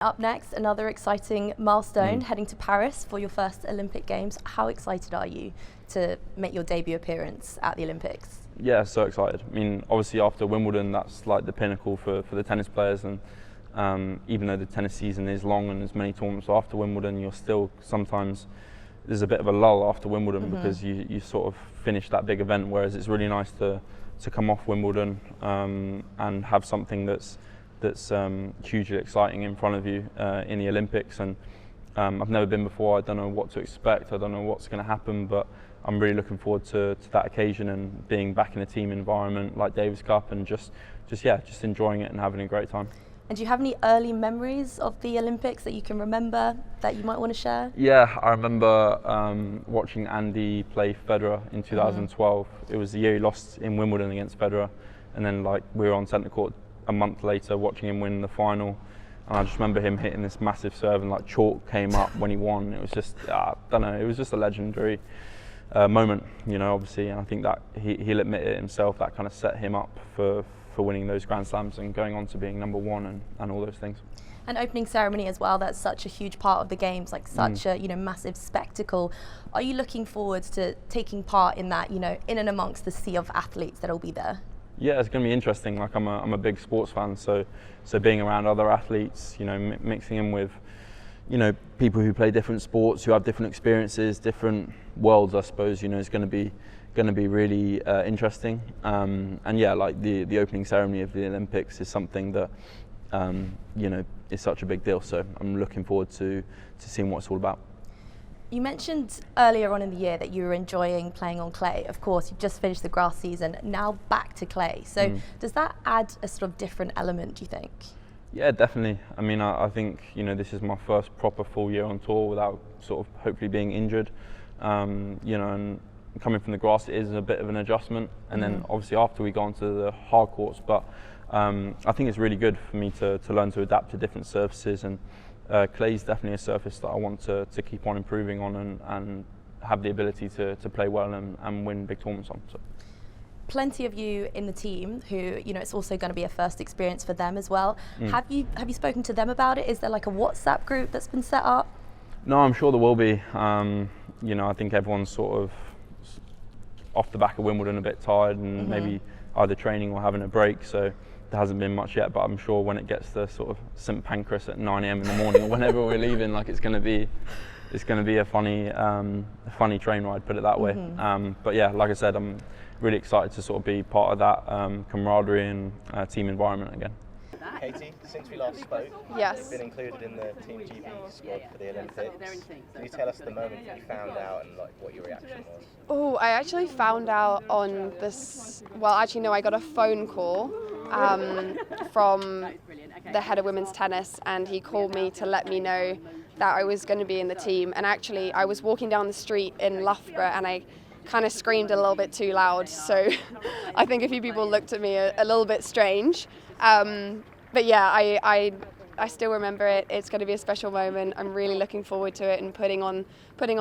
Up next, another exciting milestone, heading to Paris for your first Olympic Games. How excited are you to make your debut appearance at the Olympics? Yeah, so excited. I mean, obviously after Wimbledon, that's like the pinnacle for the tennis players, and even though the tennis season is long and there's many tournaments after Wimbledon, you're still sometimes, there's a bit of a lull after Wimbledon because you sort of finish that big event, whereas it's really nice to come off Wimbledon and have something that's hugely exciting in front of you in the Olympics. And I've never been before. I don't know what to expect. I don't know what's going to happen, but I'm really looking forward to that occasion and being back in a team environment like Davis Cup and just enjoying it and having a great time. And do you have any early memories of the Olympics that you can remember that you might want to share? Yeah, I remember watching Andy play Federer in 2012. It was the year he lost in Wimbledon against Federer, and then we were on centre court a month later watching him win the final, and I just remember him hitting this massive serve and chalk came up when he won. It was just, I don't know, it was just a legendary moment, obviously, and I think that he'll admit it himself, that kind of set him up for winning those Grand Slams and going on to being #1 and all those things. An opening ceremony as well, that's such a huge part of the games, such a massive spectacle. Are you looking forward to taking part in that, in and amongst the sea of athletes that'll be there? Yeah, it's going to be interesting. I'm a big sports fan, so being around other athletes, mixing in with, people who play different sports, who have different experiences, different worlds, I suppose, is going to be really interesting. And yeah, the opening ceremony of the Olympics is something that, is such a big deal. So I'm looking forward to seeing what it's all about. You mentioned earlier on in the year that you were enjoying playing on clay. Of course, you've just finished the grass season, now back to clay. So does that add a sort of different element, do you think? Yeah, definitely. I mean, I think, this is my first proper full year on tour without sort of hopefully being injured. And coming from the grass, it is a bit of an adjustment. And then obviously after we go onto the hard courts, but I think it's really good for me to learn to adapt to different surfaces, and clay is definitely a surface that I want to keep on improving on and have the ability to play well and win big tournaments on. So. Plenty of you in the team who, it's also going to be a first experience for them as well. Have you spoken to them about it? Is there a WhatsApp group that's been set up? No, I'm sure there will be. I think everyone's sort of off the back of Wimbledon a bit tired and maybe either training or having a break. So there hasn't been much yet, but I'm sure when it gets to sort of St Pancras at 9 a.m. in the morning or whenever we're leaving, it's going to be a funny train ride, put it that way. But yeah, like I said, I'm really excited to sort of be part of that camaraderie and team environment again. Katie, since we last spoke, you've been included in the Team GB squad for the Olympics. Can you tell us the moment that you found out and what your reaction was? Oh, I actually found out on this, I got a phone call from the head of women's tennis, and he called me to let me know that I was going to be in the team. And actually I was walking down the street in Loughborough and I kind of screamed a little bit too loud, so I think a few people looked at me a little bit strange. But yeah, I still remember it. It's going to be a special moment. I'm really looking forward to it and putting on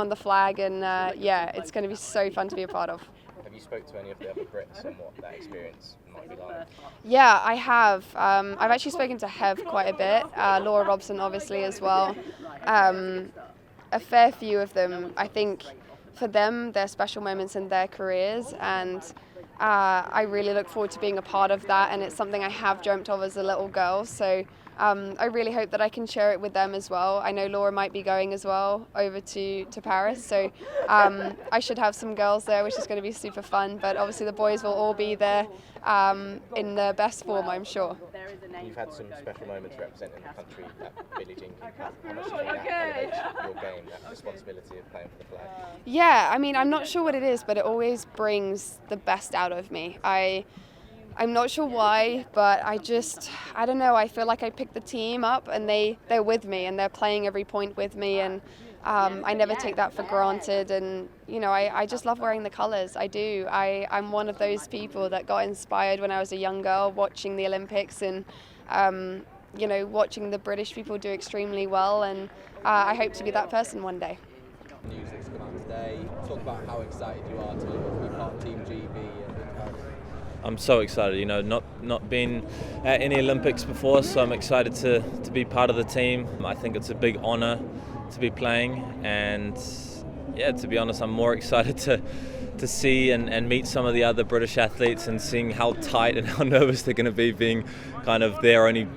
the flag, and yeah, it's going to be so fun to be a part of. Have you spoke to any of the other Brits on what that experience might be like? Yeah, I have. I've actually spoken to Hev quite a bit, Laura Robson obviously as well. A fair few of them. I think for them, they're special moments in their careers, and I really look forward to being a part of that, and it's something I have dreamt of as a little girl, so I really hope that I can share it with them as well. I know Laura might be going as well over to Paris, so I should have some girls there, which is going to be super fun, but obviously the boys will all be there in their best form, I'm sure. You've had some special moments representing the country at Billie Jean King Cup. How much do you think that elevates your game, that responsibility of playing for the flag? Yeah, I mean, I'm not sure what it is, but it always brings the best out of me. I'm not sure why, but I don't know, I feel like I picked the team up and they're with me and they're playing every point with me, and I never take that for granted, and I just love wearing the colours. I do. I'm one of those people that got inspired when I was a young girl watching the Olympics and watching the British people do extremely well, and I hope to be that person one day. News that's come out today. Talk about how excited you are to be part of Team GB in Paris. I'm so excited. Not been at any Olympics before, so I'm excited to be part of the team. I think it's a big honour to be playing, and yeah, to be honest, I'm more excited to see and meet some of the other British athletes and seeing how tight and how nervous they're going to be, being kind of their only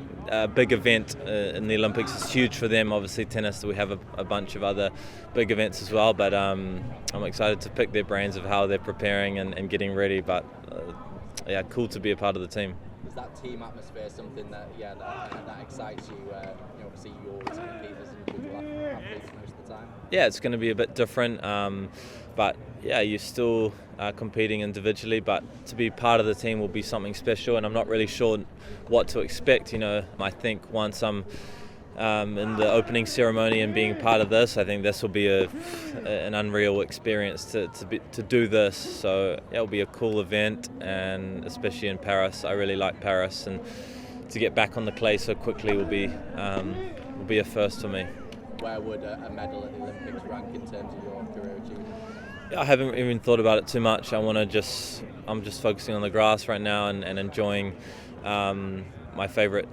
big event in the Olympics. Is huge for them. Obviously tennis, we have a bunch of other big events as well, but I'm excited to pick their brains of how they're preparing and getting ready, but yeah, cool to be a part of the team. Is that team atmosphere something that excites you? Obviously you always compete as individual athletes most of the time. Yeah, it's going to be a bit different, but yeah, you're still competing individually, but to be part of the team will be something special, and I'm not really sure what to expect. I think once I'm in the opening ceremony and being part of this, I think this will be an unreal experience to do this. So yeah, it'll be a cool event, and especially in Paris. I really like Paris, and to get back on the clay so quickly will be a first for me. Where would a medal at the Olympics rank in terms of your career achievement? Yeah, I haven't even thought about it too much. I'm just focusing on the grass right now and enjoying my favourite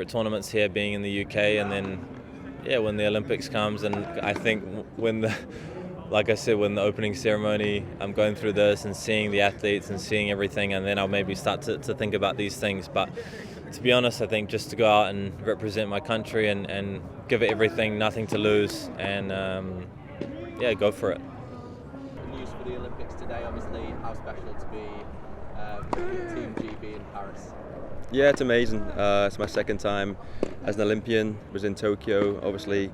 tournaments here, being in the UK, and then yeah, when the Olympics comes, and I think like I said, when the opening ceremony, I'm going through this and seeing the athletes and seeing everything, and then I'll maybe start to think about these things. But to be honest, I think just to go out and represent my country and give it everything, nothing to lose, and yeah, go for it. News for the Olympics today, obviously, how special to be Team GB in Paris. Yeah, it's amazing. It's my second time as an Olympian. Was in Tokyo. Obviously,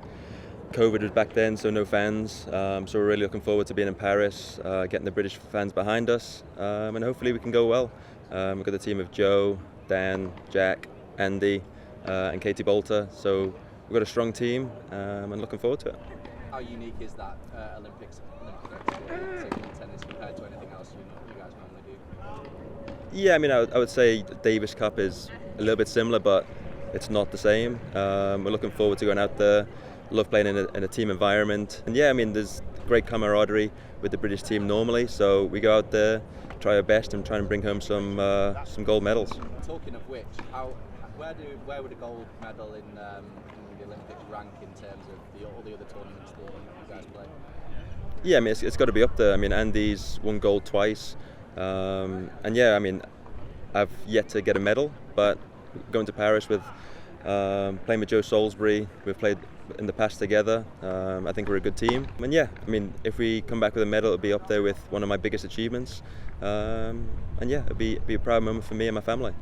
COVID was back then, so no fans. So we're really looking forward to being in Paris, getting the British fans behind us, and hopefully we can go well. We've got a team of Joe, Dan, Jack, Andy, and Katie Boulter. So we've got a strong team, and looking forward to it. How unique is that Olympics in tennis compared to anything else you guys normally do? Yeah, I mean, I would say the Davis Cup is a little bit similar, but it's not the same. We're looking forward to going out there. Love playing in a team environment, and yeah, I mean, there's great camaraderie with the British team normally. So we go out there, try our best, and try and bring home some gold medals. Talking of which, where would a gold medal in the Olympics rank in terms of all the other tournaments that you guys play? Yeah, I mean, it's got to be up there. I mean, Andy's won gold twice, and yeah, I mean, I've yet to get a medal, but going to Paris with playing with Joe Salisbury, we've played in the past together. I think we're a good team, and yeah, I mean, if we come back with a medal, it'll be up there with one of my biggest achievements, and yeah, it'll be a proud moment for me and my family.